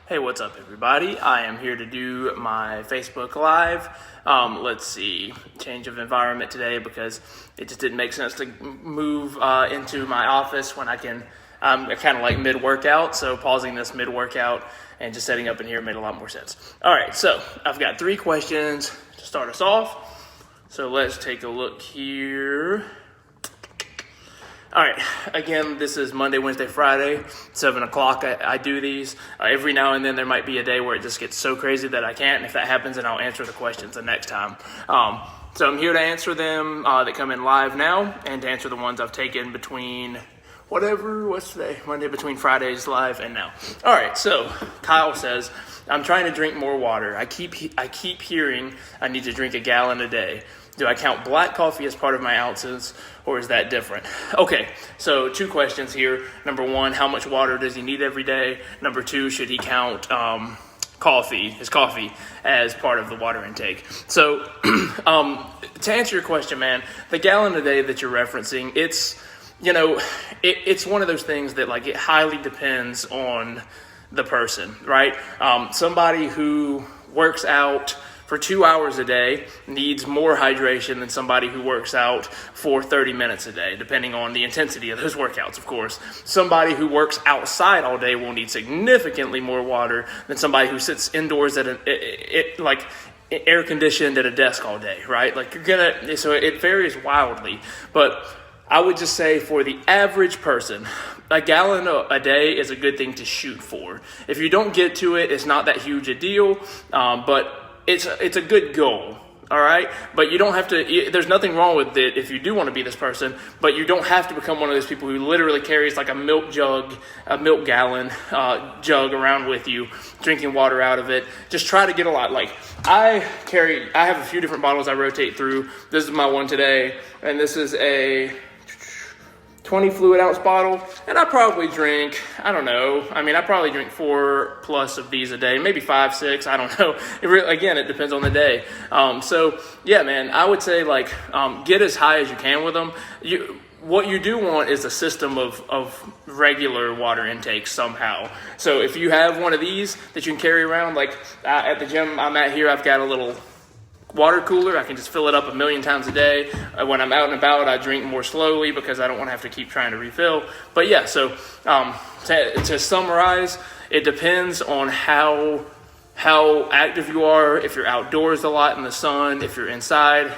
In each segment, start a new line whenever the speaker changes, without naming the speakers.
Hey, what's up, everybody? I am here to do my Facebook Live. Let's see, change of environment today because it just didn't make sense to move into my office when I'm kind of like mid-workout, so pausing this mid-workout and just setting up in here made a lot more sense. All right, so I've got 3 questions to start us off. So let's take a look here. All right, again, this is Monday, Wednesday, Friday, 7 o'clock. I do these. Every now and then there might be a day where it just gets so crazy that I can't. And if that happens, then I'll answer the questions the next time. So I'm here to answer them that come in live now and to answer the ones I've taken between what's today? Monday, between Friday's live and now. All right, so Kyle says, I'm trying to drink more water. I keep hearing I need to drink a gallon a day. Do I count black coffee as part of my ounces, or is that different? Okay, so 2 questions here. Number 1, how much water does he need every day? Number 2, should he count his coffee as part of the water intake? So to answer your question, man, the gallon a day that you're referencing, it's one of those things that like it highly depends on the person, right? Somebody who works out for 2 hours a day needs more hydration than somebody who works out for 30 minutes a day, depending on the intensity of those workouts, of course. Somebody who works outside all day will need significantly more water than somebody who sits indoors at air conditioned at a desk all day, right? So it varies wildly. But I would just say for the average person, a gallon a day is a good thing to shoot for. If you don't get to it, it's not that huge a deal, but it's a good goal, all right? But you don't have to, there's nothing wrong with it if you do want to be this person, but you don't have to become one of those people who literally carries like a milk gallon jug around with you, drinking water out of it. Just try to get a lot. Like I have a few different bottles I rotate through. This is my one today, and this is a 20 fluid ounce bottle, and I probably drink, I probably drink 4+ of these a day, maybe 5, 6, I don't know. It depends on the day. So yeah, man, I would say get as high as you can with them. What you do want is a system of regular water intake somehow. So if you have one of these that you can carry around, at the gym I'm at here, I've got a little water cooler. I can just fill it up 1,000,000 times a day. When I'm out and about, I drink more slowly because I don't want to have to keep trying to refill. But yeah, so to summarize, it depends on how active you are, if you're outdoors a lot in the sun, if you're inside,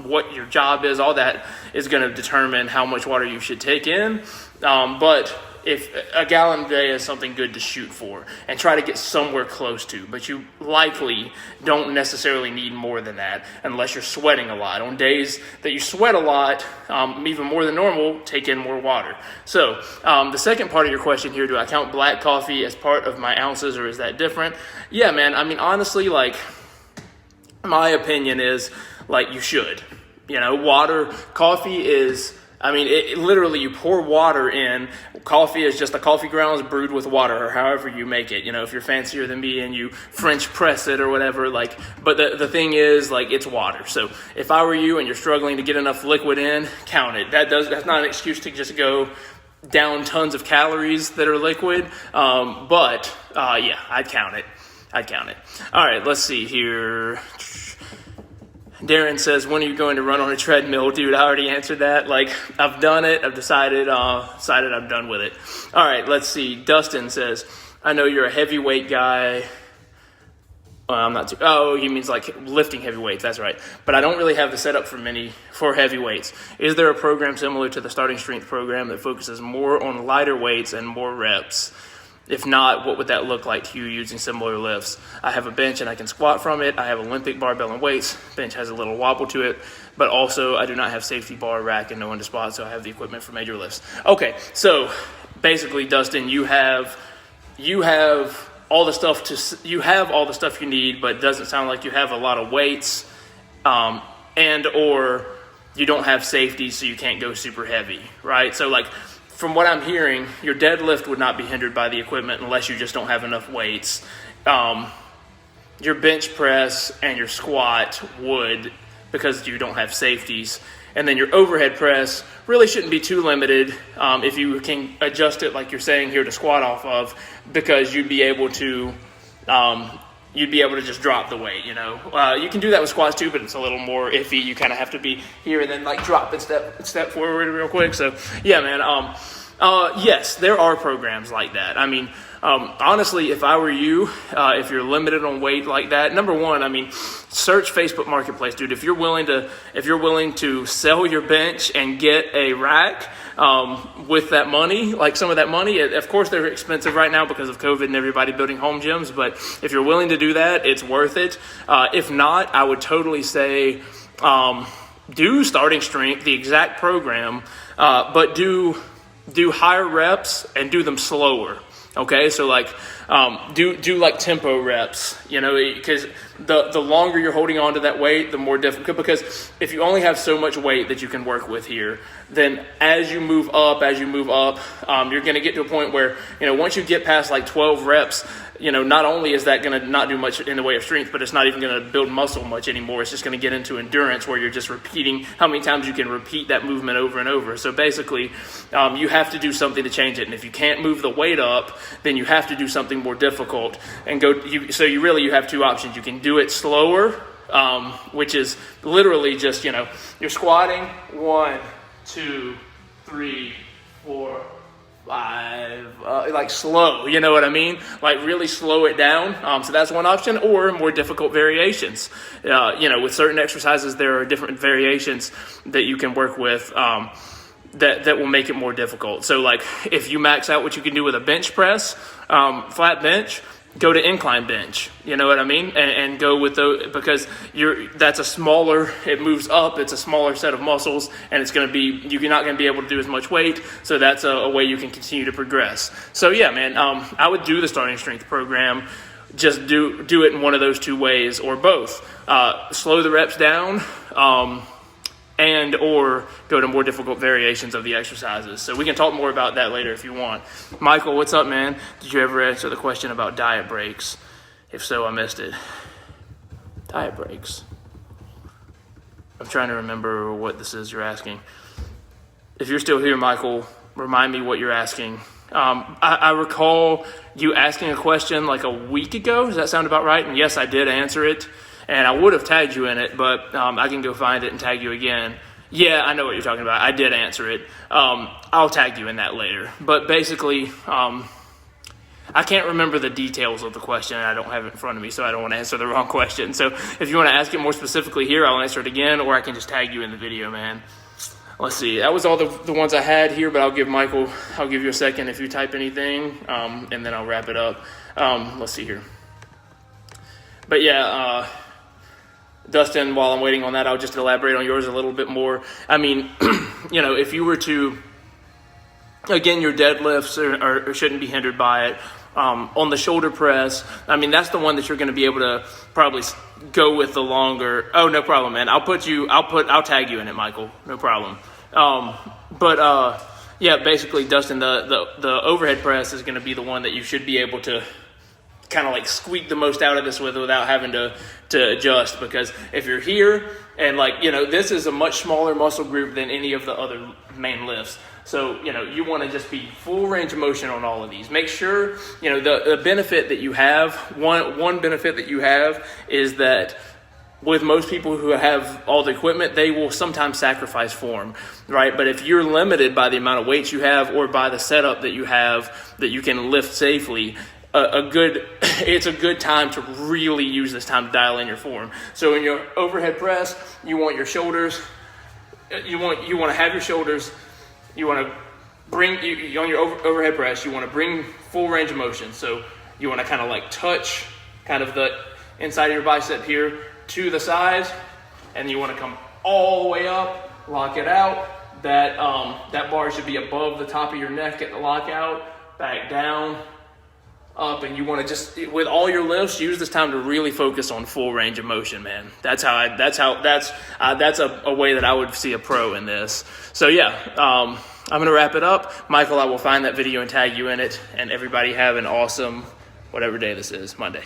what your job is, all that is going to determine how much water you should take in. But if a gallon a day is something good to shoot for and try to get somewhere close to, but you likely don't necessarily need more than that unless you're sweating a lot. On days that you sweat a lot, even more than normal, take in more water. So the second part of your question here, do I count black coffee as part of my ounces or is that different? Yeah, man. Honestly, my opinion is you should. Coffee is, literally you pour water in. Coffee is just the coffee grounds brewed with water or however you make it. If you're fancier than me and you French press it or whatever, but the thing is, it's water. So if I were you and you're struggling to get enough liquid in, count it. That's not an excuse to just go down tons of calories that are liquid. Yeah, I'd count it. All right, let's see here. Darren says, when are you going to run on a treadmill? Dude, I already answered that. I've done it. I've decided I'm done with it. All right, let's see. Dustin says, I know you're a heavyweight guy. Well, I'm not too. Oh, he means lifting heavy weights. That's right. But I don't really have the setup for heavy weights. Is there a program similar to the starting strength program that focuses more on lighter weights and more reps? If not, what would that look like to you using similar lifts? I have a bench and I can squat from it. I have Olympic barbell and weights. Bench has a little wobble to it, but also I do not have safety bar, rack, and no one to spot, so I have the equipment for major lifts. Okay, so basically, Dustin, you have all the stuff you need, but it doesn't sound like you have a lot of weights, and or you don't have safety, so you can't go super heavy, right? So from what I'm hearing, your deadlift would not be hindered by the equipment unless you just don't have enough weights. Your bench press and your squat would, because you don't have safeties. And then your overhead press really shouldn't be too limited if you can adjust it like you're saying here to squat off of, because you'd be able to just drop the weight, you know. You can do that with squats too, but it's a little more iffy. You kind of have to be here and then like drop and step forward real quick. So yeah, man. Yes, there are programs like that. I mean, honestly, if I were you, if you're limited on weight like that, number one, I mean, search Facebook Marketplace, dude. If you're willing to sell your bench and get a rack with that money, like some of that money, of course they're expensive right now because of COVID and everybody building home gyms. But if you're willing to do that, it's worth it. If not, I would totally say do starting strength, the exact program, but do higher reps and do them slower. Okay, so like do like tempo reps, you know, because the longer you're holding on to that weight, the more difficult. Because if you only have so much weight that you can work with here, then as you move up, you're going to get to a point where, you know, once you get past like 12 reps, you know, not only is that going to not do much in the way of strength, but it's not even going to build muscle much anymore. It's just going to get into endurance where you're just repeating how many times you can repeat that movement over and over. So basically, you have to do something to change it. And if you can't move the weight up, then you have to do something more difficult and so you have two options. You can do it slower, which is literally just, you know, you're squatting 1, 2, 3, 4, 5, like slow, you know what I mean? Like really slow it down. So that's one option, or more difficult variations. You know, with certain exercises, there are different variations that you can work with that will make it more difficult. So like if you max out what you can do with a bench press, flat bench, go to incline bench, you know what I mean? And go with those, because that's a smaller, it moves up, it's a smaller set of muscles, and you're not going to be able to do as much weight, so that's a way you can continue to progress. So yeah, man, I would do the starting strength program, just do it in one of those two ways, or both. Slow the reps down, and or go to more difficult variations of the exercises. So we can talk more about that later if you want. Michael, what's up, man? Did you ever answer the question about diet breaks? If so, I missed it. Diet breaks. I'm trying to remember what this is you're asking. If you're still here, Michael, remind me what you're asking. I recall you asking a question like a week ago. Does that sound about right? And yes, I did answer it. And I would have tagged you in it, but I can go find it and tag you again. Yeah, I know what you're talking about. I did answer it. I'll tag you in that later. But basically, I can't remember the details of the question, and I don't have it in front of me, so I don't want to answer the wrong question. So if you want to ask it more specifically here, I'll answer it again, or I can just tag you in the video, man. Let's see. That was all the ones I had here, but I'll give you a second if you type anything, and then I'll wrap it up. Let's see here. But yeah, Dustin, while I'm waiting on that, I'll just elaborate on yours a little bit more. I mean, you know, if you were to, again, your deadlifts or shouldn't be hindered by it. On the shoulder press, I mean, that's the one that you're going to be able to probably go with the longer. Oh, no problem, man. I'll tag you in it, Michael. No problem. Yeah, basically, Dustin, the overhead press is going to be the one that you should be able to kind of like squeak the most out of this without having to adjust, because if you're here and like, you know, this is a much smaller muscle group than any of the other main lifts. So, you know, you want to just be full range of motion on all of these. Make sure, you know, the benefit that you have, one benefit that you have is that with most people who have all the equipment, they will sometimes sacrifice form, right? But if you're limited by the amount of weights you have or by the setup that you have that you can lift safely, it's a good time to really use this time to dial in your form. So in your overhead press, you want your shoulders, you want to have your shoulders, you want to bring, on your overhead press, you want to bring full range of motion. So you want to kind of like touch kind of the inside of your bicep here to the sides, and you want to come all the way up, lock it out. That bar should be above the top of your neck at the lockout, back down, up, and you want to just, with all your lifts, use this time to really focus on full range of motion, man. That's a way that I would see a pro in this. So yeah, I'm going to wrap it up. Michael, I will find that video and tag you in it, and everybody have an awesome, whatever day this is, Monday.